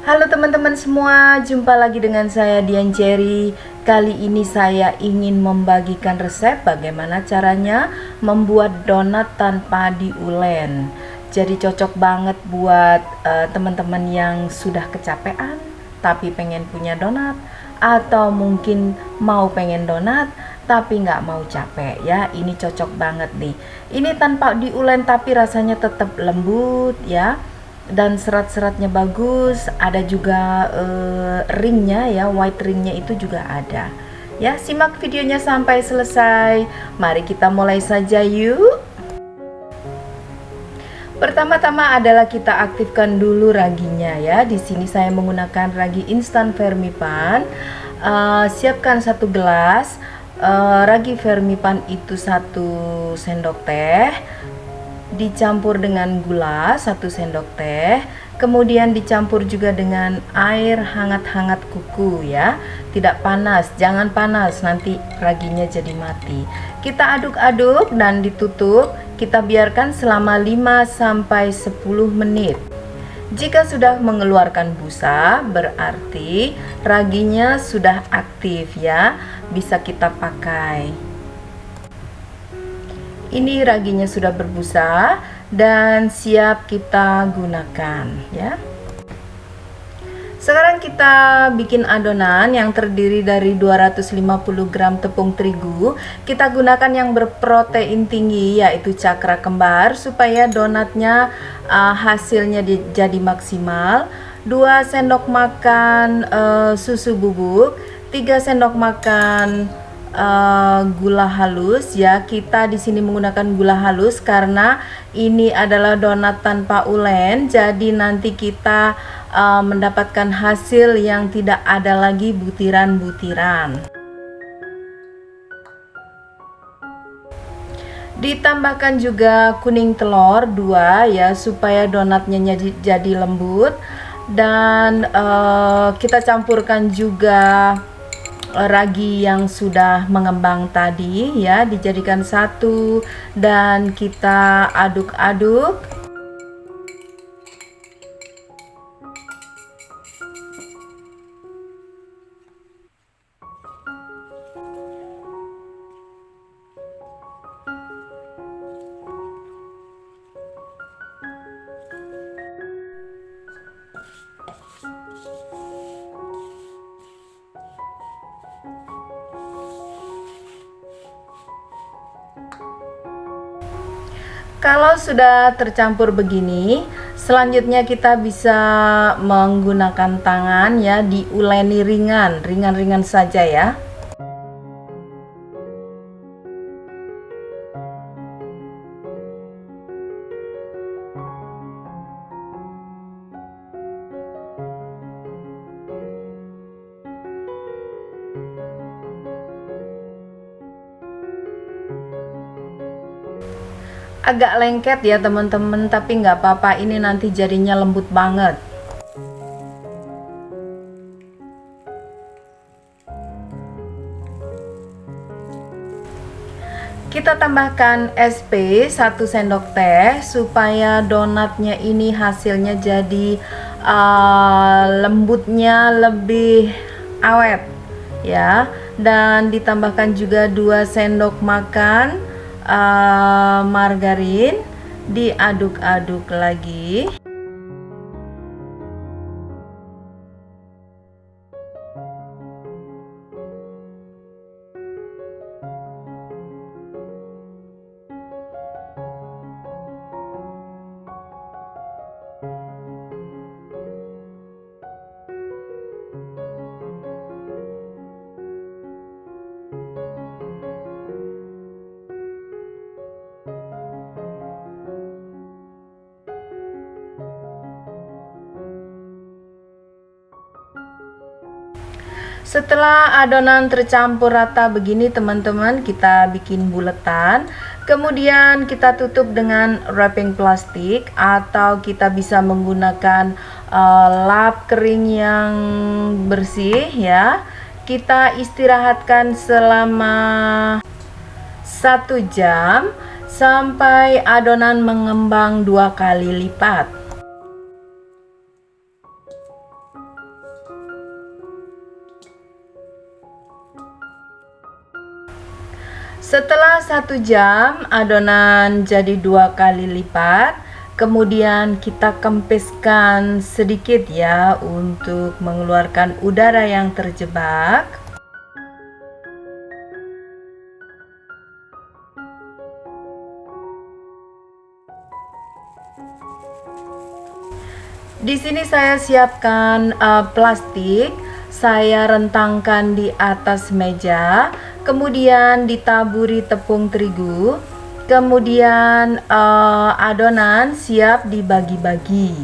Halo teman-teman semua, jumpa lagi dengan saya Dian Cherry. Kali ini saya ingin membagikan resep bagaimana caranya membuat donat tanpa diulen. Jadi cocok banget buat teman-teman yang sudah kecapean tapi pengen punya donat, atau mungkin mau pengen donat tapi nggak mau capek ya. Ini cocok banget nih. Ini tanpa diulen tapi rasanya tetap lembut ya, dan serat-seratnya bagus. Ada juga ringnya ya, white ringnya itu juga ada ya. Simak videonya sampai selesai. Mari kita mulai saja yuk. Pertama-tama adalah kita aktifkan dulu raginya ya. Di sini saya menggunakan ragi instan Fermipan. Siapkan 1 gelas ragi Fermipan itu 1 sendok teh, dicampur dengan gula 1 sendok teh, kemudian dicampur juga dengan air hangat-hangat kuku ya. Tidak panas, jangan panas, nanti raginya jadi mati. Kita aduk-aduk dan ditutup. Kita biarkan selama 5-10 menit. Jika sudah mengeluarkan busa, berarti raginya sudah aktif ya, bisa kita pakai. Ini raginya sudah berbusa dan siap kita gunakan ya. Sekarang kita bikin adonan yang terdiri dari 250 gram tepung terigu. Kita gunakan yang berprotein tinggi, yaitu cakra kembar, supaya donatnya hasilnya jadi maksimal. 2 sendok makan susu bubuk, 3 sendok makan gula halus ya. Kita di sini menggunakan gula halus karena ini adalah donat tanpa ulen, jadi nanti kita mendapatkan hasil yang tidak ada lagi butiran-butiran. Ditambahkan juga kuning telur 2 ya, supaya donatnya jadi lembut. Dan kita campurkan juga ragi yang sudah mengembang tadi ya, dijadikan satu dan kita aduk-aduk. Kalau sudah tercampur begini, selanjutnya kita bisa menggunakan tangan ya, diuleni ringan-ringan saja ya. Agak lengket ya teman-teman, tapi nggak apa-apa, ini nanti jadinya lembut banget. Kita tambahkan SP 1 sendok teh supaya donatnya ini hasilnya jadi lembutnya lebih awet ya. Dan ditambahkan juga 2 sendok makan margarin, diaduk-aduk lagi. Setelah adonan tercampur rata begini teman-teman, kita bikin buletan. Kemudian kita tutup dengan wrapping plastik, atau kita bisa menggunakan lap kering yang bersih ya. Kita istirahatkan selama 1 jam sampai adonan mengembang 2 kali lipat. Setelah 1 jam adonan jadi 2 kali lipat. Kemudian kita kempiskan sedikit ya untuk mengeluarkan udara yang terjebak. Di sini saya siapkan plastik, saya rentangkan di atas meja, kemudian ditaburi tepung terigu, kemudian adonan siap dibagi-bagi.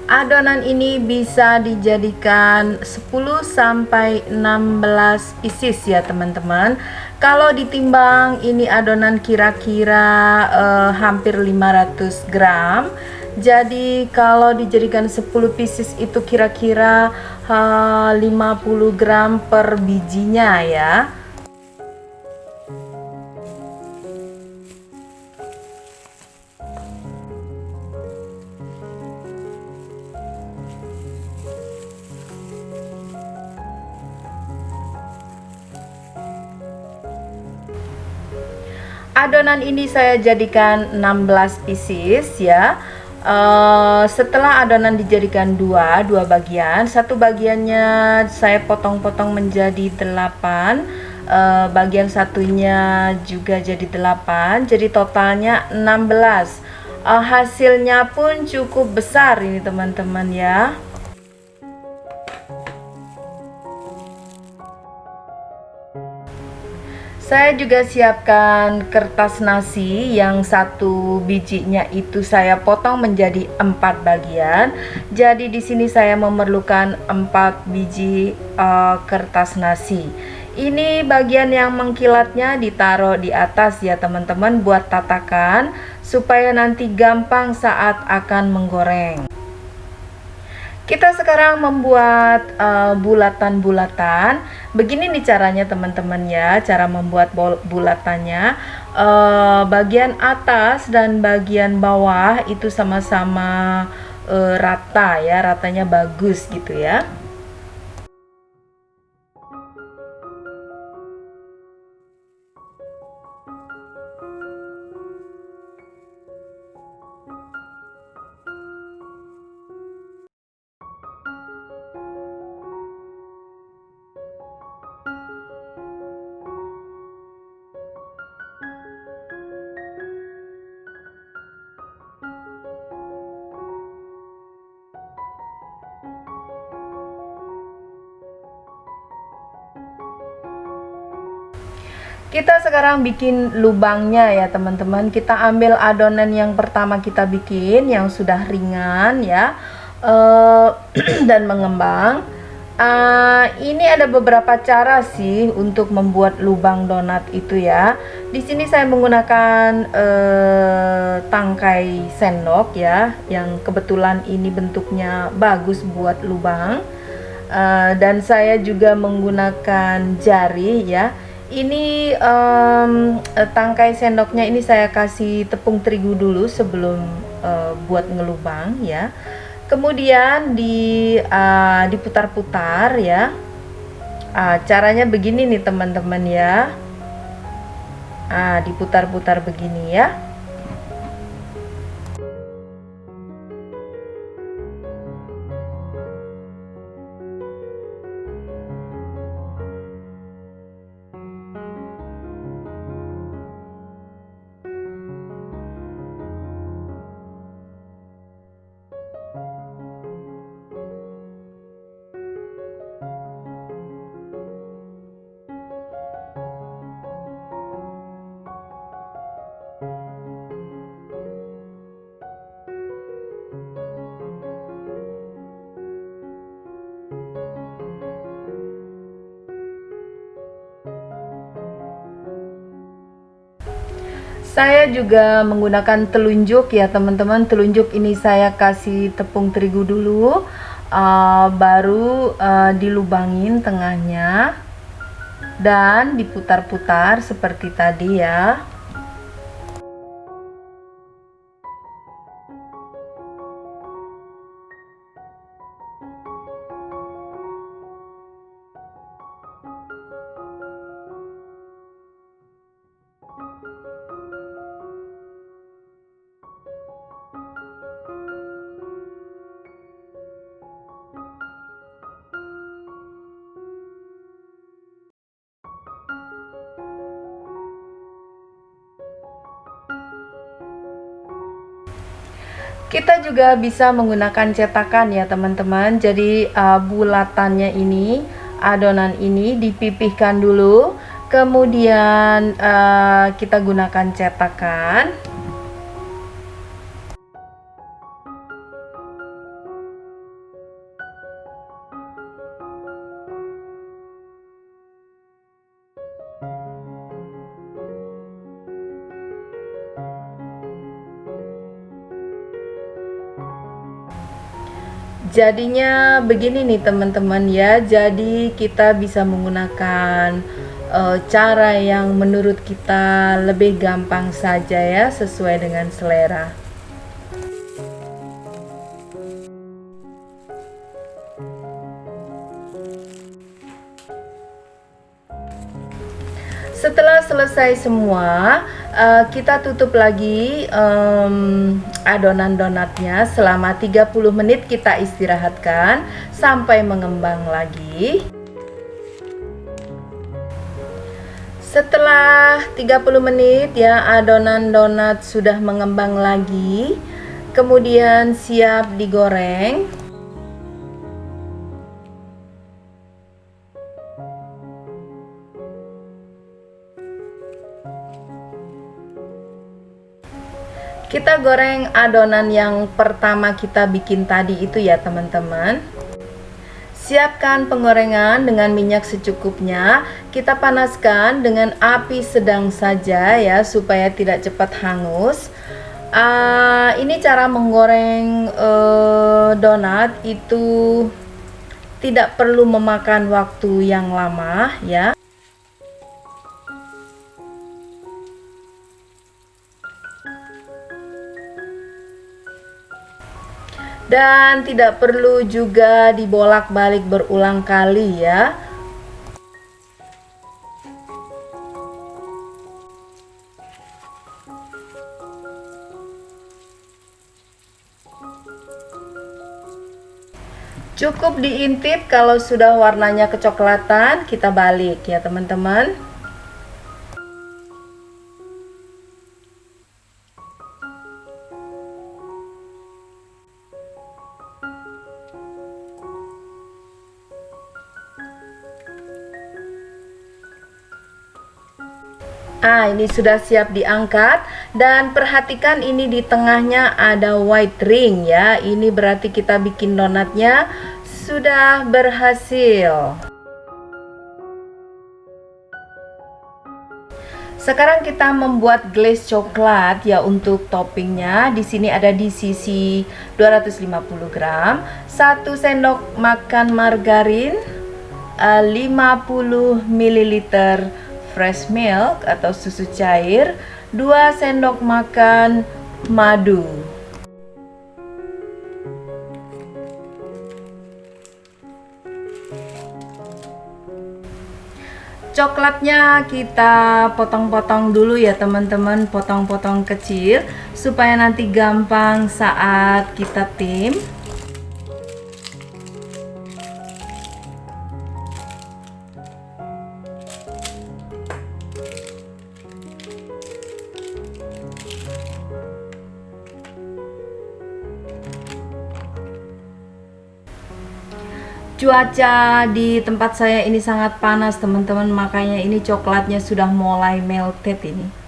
Adonan ini bisa dijadikan 10 sampai 16 pieces ya teman-teman. Kalau ditimbang ini adonan kira-kira hampir 500 gram. Jadi kalau dijadikan 10 pieces itu kira-kira 50 gram per bijinya ya. Adonan ini saya jadikan 16 pieces ya. Setelah adonan dijadikan dua bagian, satu bagiannya saya potong-potong menjadi 8, bagian satunya juga jadi 8, jadi totalnya 16. Hasilnya pun cukup besar ini teman-teman ya. Saya juga siapkan kertas nasi yang satu bijinya itu saya potong menjadi 4 bagian. Jadi di sini saya memerlukan 4 biji kertas nasi. Ini bagian yang mengkilatnya ditaruh di atas ya teman-teman, buat tatakan supaya nanti gampang saat akan menggoreng. Kita sekarang membuat bulatan-bulatan. Begini nih caranya teman-teman ya, cara membuat bulatannya. Bagian atas dan bagian bawah itu sama-sama rata ya, ratanya bagus gitu ya. Kita sekarang bikin lubangnya ya teman-teman. Kita ambil adonan yang pertama kita bikin yang sudah ringan ya, dan mengembang. Ini ada beberapa cara sih untuk membuat lubang donat itu ya. Di sini saya menggunakan tangkai sendok ya, yang kebetulan ini bentuknya bagus buat lubang. Dan saya juga menggunakan jari ya. Ini tangkai sendoknya ini saya kasih tepung terigu dulu sebelum buat ngelubang ya. Kemudian diputar-putar ya. Caranya begini nih teman-teman ya. Diputar-putar begini ya. Saya juga menggunakan telunjuk ya teman-teman. Telunjuk ini saya kasih tepung terigu dulu, baru dilubangin tengahnya dan diputar-putar seperti tadi ya. Kita juga bisa menggunakan cetakan ya teman-teman. Jadi bulatannya ini, adonan ini dipipihkan dulu, kemudian kita gunakan cetakan. Jadinya begini nih teman-teman ya. Jadi kita bisa menggunakan cara yang menurut kita lebih gampang saja ya, sesuai dengan selera. Setelah selesai semua, kita tutup lagi adonan donatnya selama 30 menit, kita istirahatkan sampai mengembang lagi. Setelah 30 menit ya, adonan donat sudah mengembang lagi, kemudian siap digoreng. Kita goreng adonan yang pertama kita bikin tadi itu ya teman-teman. Siapkan penggorengan dengan minyak secukupnya. Kita panaskan dengan api sedang saja ya, supaya tidak cepat hangus. Ini cara menggoreng donat itu tidak perlu memakan waktu yang lama ya. Dan tidak perlu juga dibolak-balik berulang kali ya. Cukup diintip, kalau sudah warnanya kecoklatan kita balik ya teman-teman. Ini sudah siap diangkat, dan perhatikan ini di tengahnya ada white ring ya. Ini berarti kita bikin donatnya sudah berhasil. Sekarang kita membuat glaze coklat ya untuk toppingnya. Di sini ada di sisi 250 gram, 1 sendok makan margarin, 50 ml fresh milk atau susu cair, 2 sendok makan madu. Coklatnya kita potong-potong dulu ya teman-teman, potong-potong kecil supaya nanti gampang saat kita tim. Cuaca di tempat saya ini sangat panas teman-teman, makanya ini coklatnya sudah mulai melted ini.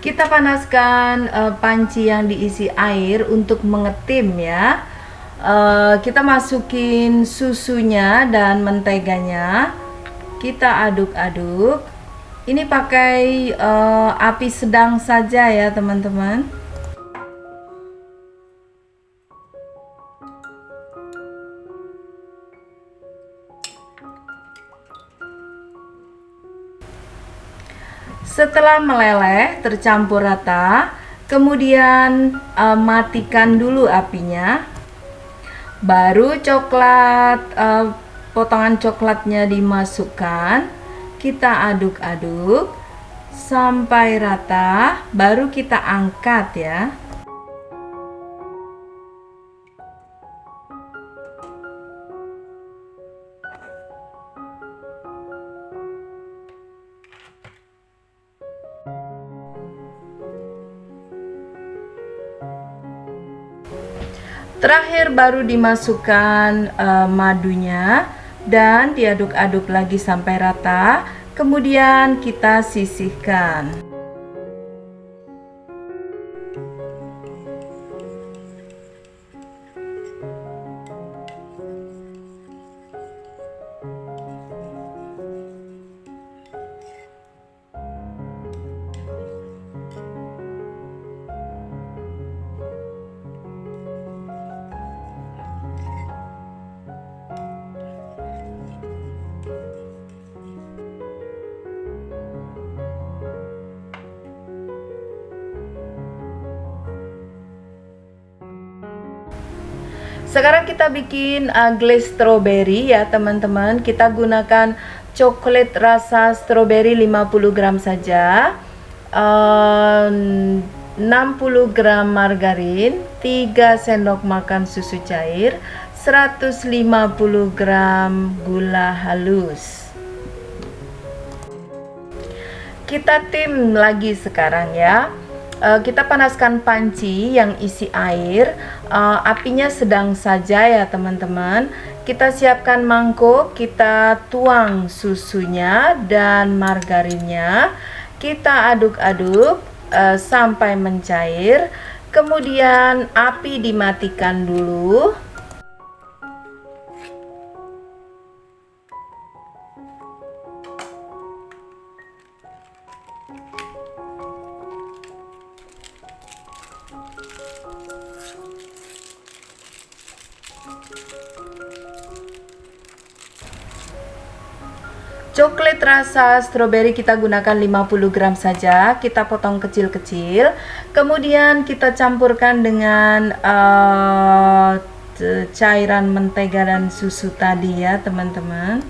Kita panaskan panci yang diisi air untuk mengetim ya. Kita masukin susunya dan menteganya. Kita aduk-aduk. Ini pakai api sedang saja ya teman-teman. Setelah meleleh tercampur rata, kemudian matikan dulu apinya. Baru potongan coklatnya dimasukkan, kita aduk-aduk sampai rata, baru kita angkat ya. Terakhir baru dimasukkan madunya dan diaduk-aduk lagi sampai rata. Kemudian kita sisihkan. Sekarang kita bikin glaze strawberry ya teman-teman. Kita gunakan coklat rasa strawberry 50 gram saja, 60 gram margarin, 3 sendok makan susu cair, 150 gram gula halus. Kita tim lagi sekarang ya. Kita panaskan panci yang isi air, apinya sedang saja ya teman-teman. Kita siapkan mangkok, kita tuang susunya dan margarinnya, kita aduk-aduk sampai mencair. Kemudian api dimatikan dulu. Coklat rasa stroberi kita gunakan 50 gram saja, kita potong kecil-kecil. Kemudian kita campurkan dengan cairan mentega dan susu tadi ya teman-teman.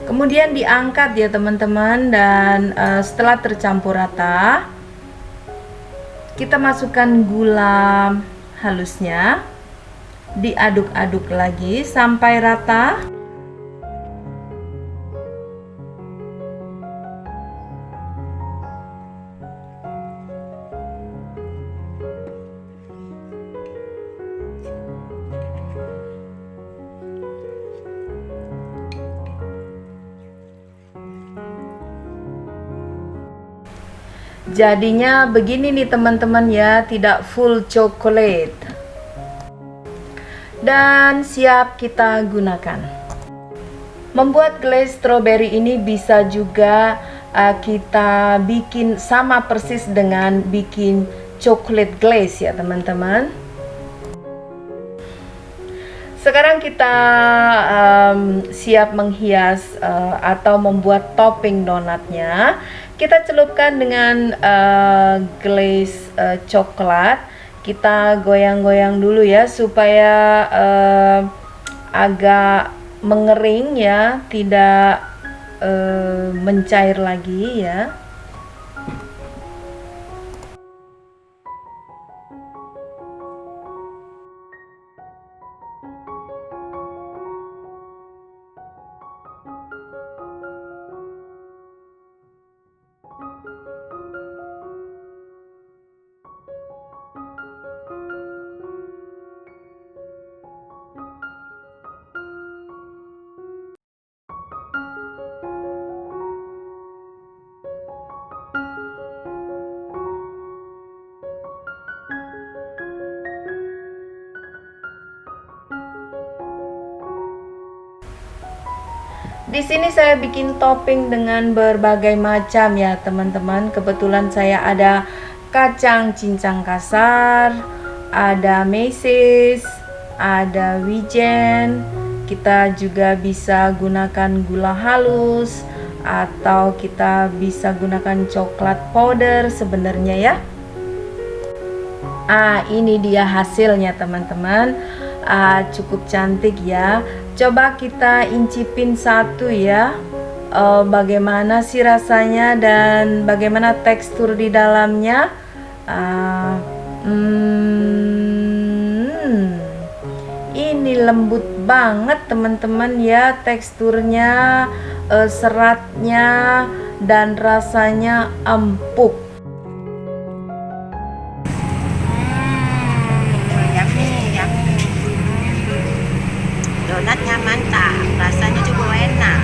Kemudian diangkat ya teman-teman, dan setelah tercampur rata, kita masukkan gula halusnya, diaduk-aduk lagi sampai rata. Jadinya begini nih teman-teman ya, tidak full coklat. Dan siap kita gunakan. Membuat glaze strawberry ini bisa juga kita bikin sama persis dengan bikin coklat glaze ya teman-teman. Sekarang kita siap menghias atau membuat topping donatnya. Kita celupkan dengan glaze coklat. Kita goyang-goyang dulu ya supaya agak mengering ya, tidak mencair lagi ya. Di sini saya bikin topping dengan berbagai macam ya teman-teman. Kebetulan saya ada kacang cincang kasar, ada meses, ada wijen. Kita juga bisa gunakan gula halus atau kita bisa gunakan coklat powder sebenarnya ya. Ini dia hasilnya teman-teman. Cukup cantik ya. Coba kita incipin satu ya. Bagaimana sih rasanya dan bagaimana tekstur di dalamnya. Ini lembut banget teman-teman ya, teksturnya, seratnya dan rasanya empuk. Donatnya mantap, rasanya juga enak.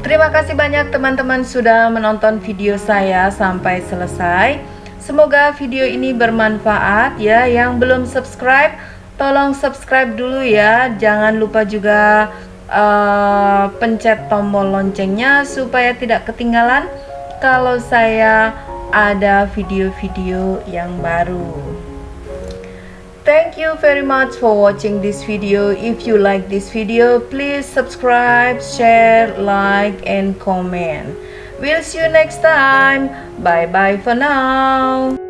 Terima kasih banyak teman-teman sudah menonton video saya sampai selesai. Semoga video ini bermanfaat ya. Yang belum subscribe, tolong subscribe dulu ya. Jangan lupa juga pencet tombol loncengnya supaya tidak ketinggalan kalau saya ada video-video yang baru. Thank you very much for watching this video. If you like this video, please subscribe, share, like, and comment. We'll see you next time. Bye bye for now.